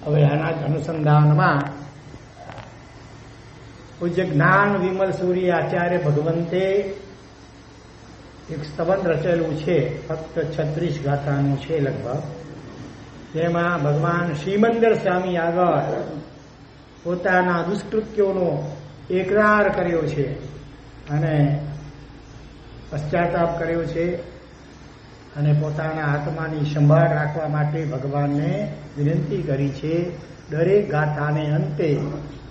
હવે આના જ અનુસંધાનમાં પૂજ્ય જ્ઞાન વિમલ સૂર્ય આચાર્ય ભગવંતે એક સ્તવન રચેલું છે, ફક્ત 36 ગાથાનું છે લગભગ. તેમાં ભગવાન શ્રીમંદર સ્વામી આગળ પોતાના દુષ્કૃત્યોનો એકરાર કર્યો છે અને પશ્ચાતાપ કર્યો છે અને પોતાના આત્માની સંભાળ રાખવા માટે ભગવાનને વિનંતી કરી છે. દરેક ગાથાને અંતે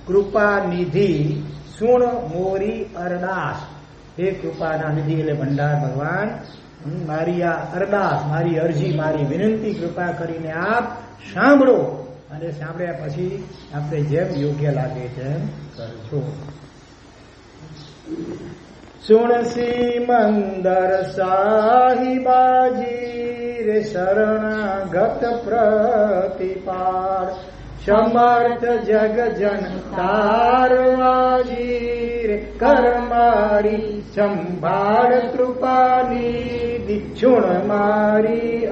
કૃપા નિધિ સુણ મોરી અરદાસ, હે કૃપાના નિધિ એટલે ભંડાર ભગવાન, મારી આ અરદાસ, મારી અરજી, મારી વિનંતી કૃપા કરીને આપ સાંભળો અને સાંભળ્યા પછી આપણે જેમ યોગ્ય લાગે તેમ કરજો. સુણસી મંદર સાહિબાજી રે શરણાગત પ્રતિપાળ, સમર્થ જગ જન તારવાજી રે કરમારી સંભાળ કૃપાની છુણ મારી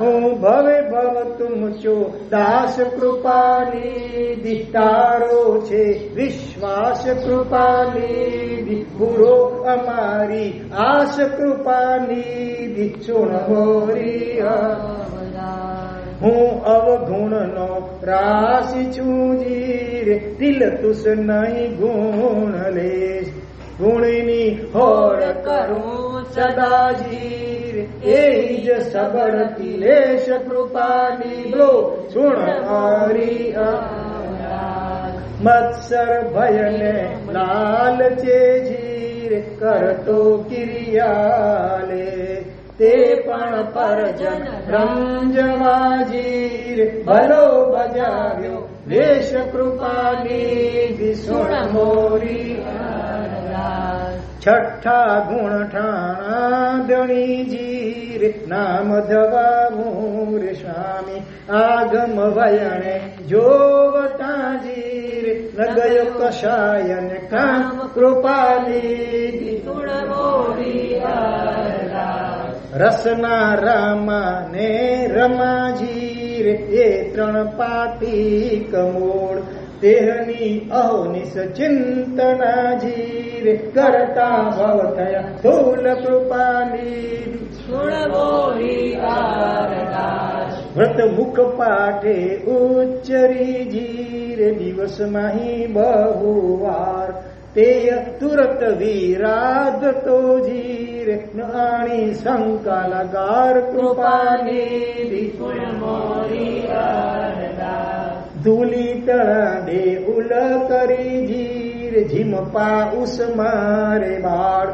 હું ભવે ભવ તુમ છો દાસ કૃપાની તારો છે વિશ્વાસ કૃપાની પૂરો અમારી આશ કૃપાની છુણ મોરી હું અવગુણનો રાશિ છું જીર દિલ તુસ નહીં ગુણ લેશ ગુણની હોળ કરું સદા જીર એ જ સબળતી લેશ કૃપાની લો છુણ મારી મત્સર ભયને લાલચે જીર કરતો કિરિયાલે તે પણ પરજન રંજવાજીર ભલો બજાવ્યો વેશ કૃપાની વિસુણ મોરી છઠ્ઠા ગુણ ઠાણા ધણીજીર નામ ધવામૂર સ્વામી આગમ વયણે જોવતાજીર ન ગયો કશાયન કામ કૃપાની વિસુણ મોરી રસના રામા ને રમાજીર એ ત્રણ પાટી કમોળ તેહની અહોનિશ ચિંતનાજીર કરતા ભવ થયા સ્થૂલ કૃપાની વ્રત મુખ પાઠે ઉચ્ચરી જીર દિવસ માહી બહુવાર તે તુરત વિરાધતો જીર નાણી શંકા લગાર કૃપાની વિપુલ મોરી ધૂલી તળા દે ઉલ કરી જીર ઝીમપા ઉસમારે બાળ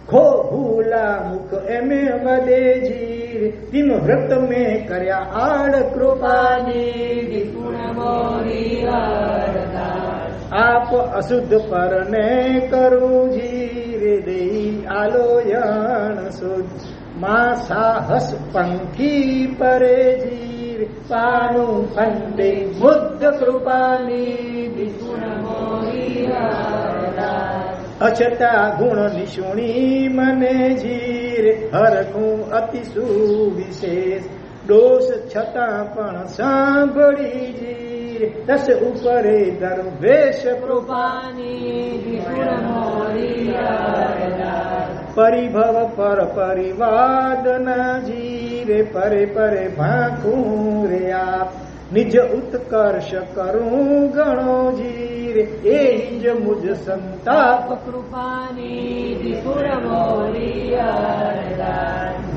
ખો ભૂલા મુખ એમે વદે જીર તીન વ્રત મેં કર્યા આડ કૃપાની વિપુલ મોરી આપ અશુદ્ધ પરને કરું જીર દઈ આલોયણ શુદ્ધ મા સાહસ પંખી પરે જીર પાનું ખંડે બુદ્ધ કૃપાની વિપુલ મોરી અછતા ગુણ નિશુણી મને જીર હરખું અતિ સુવિશેષ દોષ છતાં પણ સાંભળી જીર દસ ઉપરે દરવેશ કૃપાની વિપુલ મોરી પરિભવ પર પરિવાદ ના જીરે પરે પરે ભાખું રે આપ નિજ ઉત્કર્ષ કરું ગણો જીરે એ જ મુજ સંતાપ કૃપાની વિપુલ મોરી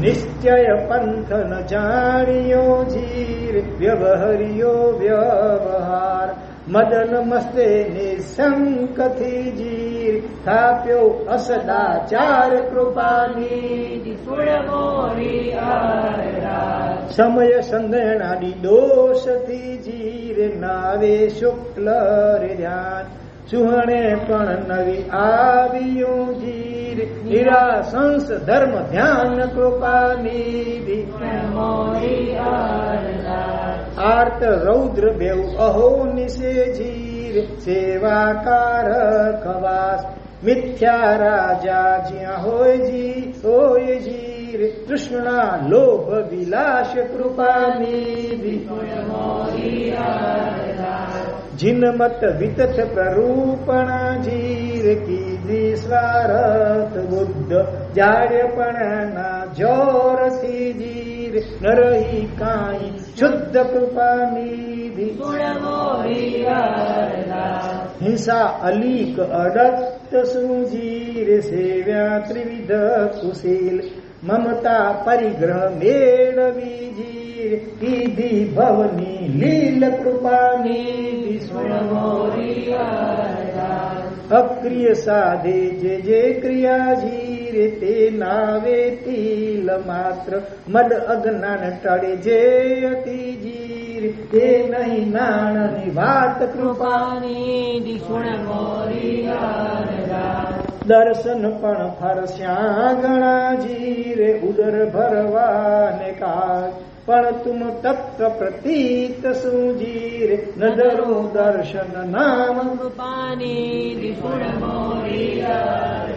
નિશ્ચય પંથ ન જાણ્યો જીર વ્યવહર્યો વ્યવહાર મદન મસ્તે નિશંકથી જીર થાપ્યો અસદાચાર કૃપાની વિપુલ મોરી સમય સંગણાદી દોષથી જીર નાવે શુક્લ રે ધ્યાન સુહણે પણ નવી આવ્યું જીર નિરાશંસ ધર્મ ધ્યાન કૃપાની વિપુલ મોરી આર્ત રૌદ્ર બેવ અહો નિશે જીર સેવાકાર ખવાસ મિથ્યા રાજા જ્યાં હોય જીર તૃષ્ણા લોભ વિલાસ કૃપાની વિપુલ મોરી जिनमत वितथ प्ररूपणा जीर कीधी स्वार्थ बुद्ध जाड्यपणा जोरथी जीर न रही काई शुद्ध कृपा निधि हिंसा अलीक अडक्त सुजीर सेव्या त्रिविध कुशील ममता परिग्रह मेळवी जीर कीधी भवनी लील कृपा निधि अक्रिय साधे जे क्रिया जीर ते नावेतील मात्र मद अज्ञान टळे जे अति जीर ते नहीं नाणनी વાત કૃપાની દિશુણ મોરિયા દર્શન પણ ફરસ્યા ગણા જીરે ઉદર ભરવાને કાજ પણ તુમ તત્વ પ્રતીત સુજીર નજરું દર્શન નામ કૃપાની દિશુણ મોરિયા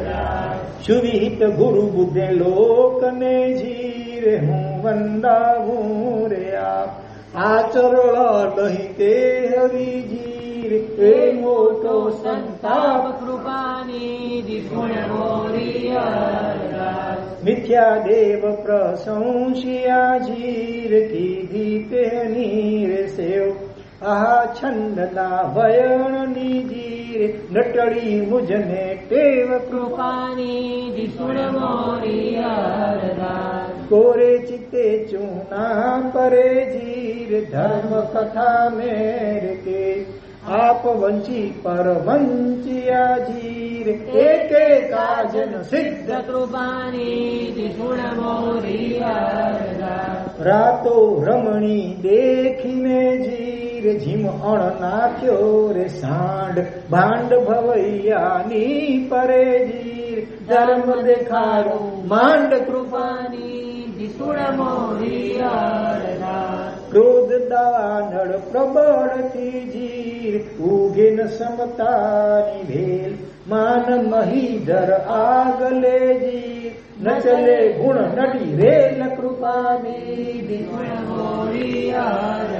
સુવિહિત ગુરુ બુદ્ધે લોકને જીરે હું વંદાવું રે આપ આચરણ નહીં તે હરી જીર એ મોટો સંતાપ કૃપાની દિશુણ મોરિયા મિથ્યા દેવ પ્રશંસ્યા જીર કીધી તેની રે સેવ આહા છંદના વયણની જીર નટળી મુજને ટેવ કૃપાની દિશુણ મોરિયા કોરે ચિત્તે ચૂના પરે જીર ધર્મ કથા મેર કે આપ વંચી પર વંચ્યા જીર એકે કાજન સિદ્ધ કૃપાની દિશુણ મોરિયા રાતો રમણી દેખીને જીર જીમ અણ નાખ્યો રે સાંડ ભાંડ ભવૈયાની પરે જીર ધર્મ દેખાડો માંડ કૃપાની દિશુણ મોરિયા ક્રોધ દાનળ પ્રબળથી જીર ઉગે ન સમતાની ભેલ માન મહીધર આગલે જીર ન ચલે ગુણ નડી રેલ કૃપાની દિશુણ મોરિયા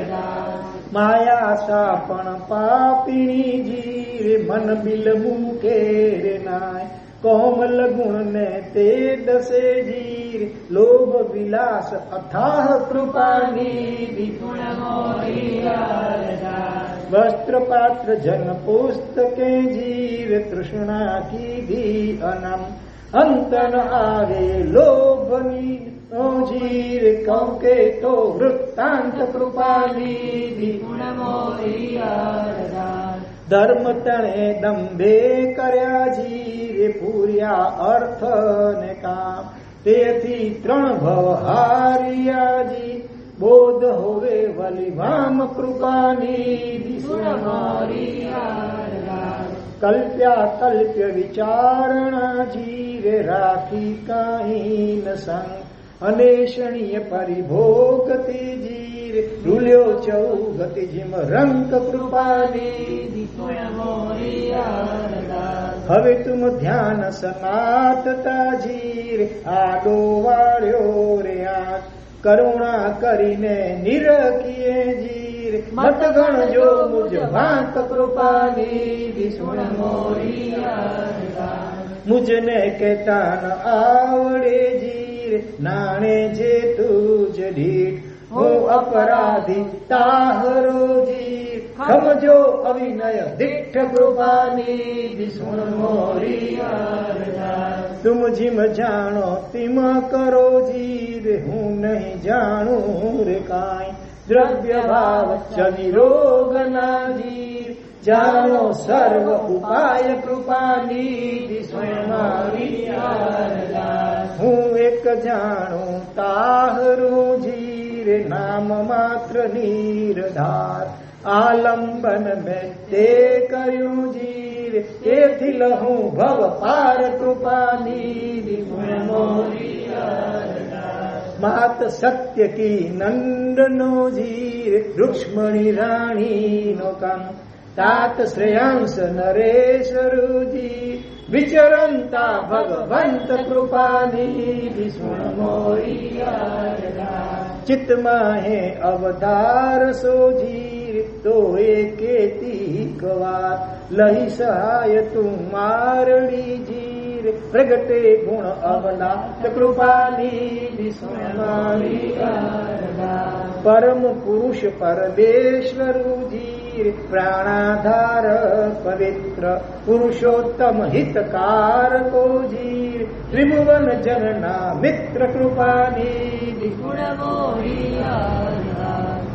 માયા સાપણ પાપીની જીર મન બિલ મૂકે રે નાય કોમલ ગુણ ને તે દસે જીર લોભ વિલાસ અથાહ કૃપાની દિશુણ મોરિયા વસ્ત્ર પાત્ર જન પુસ્તકે જીર તૃષ્ણા કીધી અનમ અંતન આવે લોભની જીર કૌકે તો વૃત્તાંત કૃપાની દિશુણ મોરિયા ધર્મ તણે દંભે કર્યા જીર પૂર્યા અર્થ ને કામ તેથી ત્રણ ભવ હાર્યા જી બોધ હોવે વલિવામ કૃપાની દિશુણ મોરિયા કલ્પ્યા કલ્પ્ય વિચારણા જીરે રાખી કાંઈ ન સંગ અનેષણીય પરિભોગતી જીર રૂલ્યો ચૌગતિ જીમ રંક કૃપાની દિશુણ મોરિયા હવે તુમ ધ્યાન સનાતતા જીર આડો વાળ્યો રે આંખ કરુણા કરીને નિરખીએ જીર મત ગણજો મુજ ભાંત કૃપાની દિશુણ મોરિયા મુજને કહેતા ન આવડે જીર નાણે જે તુજ દીઠ હું અપરાધી તાહરો જીર સમજો અવિનય દિઠ કૃપાની દિશુણ મોરિયા તુમ જીમ જાણો તિમ કરો જીર હું નહીં જાણું રે કાંઈ દ્રવ્ય ભાવ ચનિરોગ ના જીર જાણો સર્વ ઉપાય કૃપાની દિશુણ મોરિયા હું એક જાણું તાહરું જીર નામ માત્ર નિરધાર આલંબન મેં તે કર્યું જીર એથી લહું ભવ પાર કૃપાની દિશુણ મોરિયા માત સત્ય કી નંદનો જીર રૂક્ષ્મણી રાણીનો કામ तात श्रेयांस नरेशरुजी विचरंता भगवंत कृपानी दिशुण मोरिया चित्त माहे अवतार सोजीर તો એકેતી વાર લહી સહાય તું મારણી જીર પ્રગટે ગુણ અવલા કૃપાની પરમ પુરુષ પરમેશ્વર જીર પ્રાણાધાર પવિત્ર પુરુષોત્તમ હિતકારકો જીર ત્રિભુવન જનના મિત્ર કૃપાની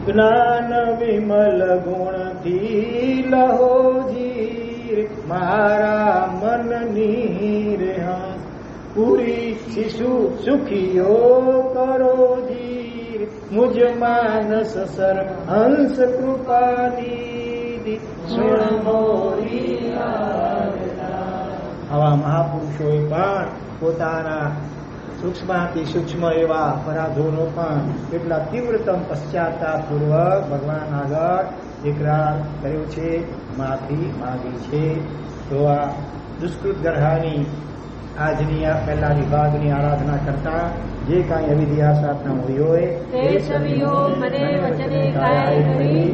જ્ઞાન વિમલ ગુણથી લહો જીર મારા મનની રેહા પૂરી શિશુ સુખીઓ કરો જીર મુજ માનસ સર હંસ કૃપાની આવા મહાપુરુષોએ પણ પોતાના સૂક્ષ્મથી સૂક્ષ્મ એવા અપરાધોનો પણ એટલા તીવ્રતમ પશ્ચાતાપૂર્વક ભગવાન આગળ એકરાર કર્યો છે, માફી માંગી છે. તો આ દુષ્કૃત ગ્રહાની આજની આ પહેલા વિભાગની આરાધના કરતા જે કાંઈ અવિધિયા પ્રાર્થના હોય તે સવિયો મને વચને કાય કરી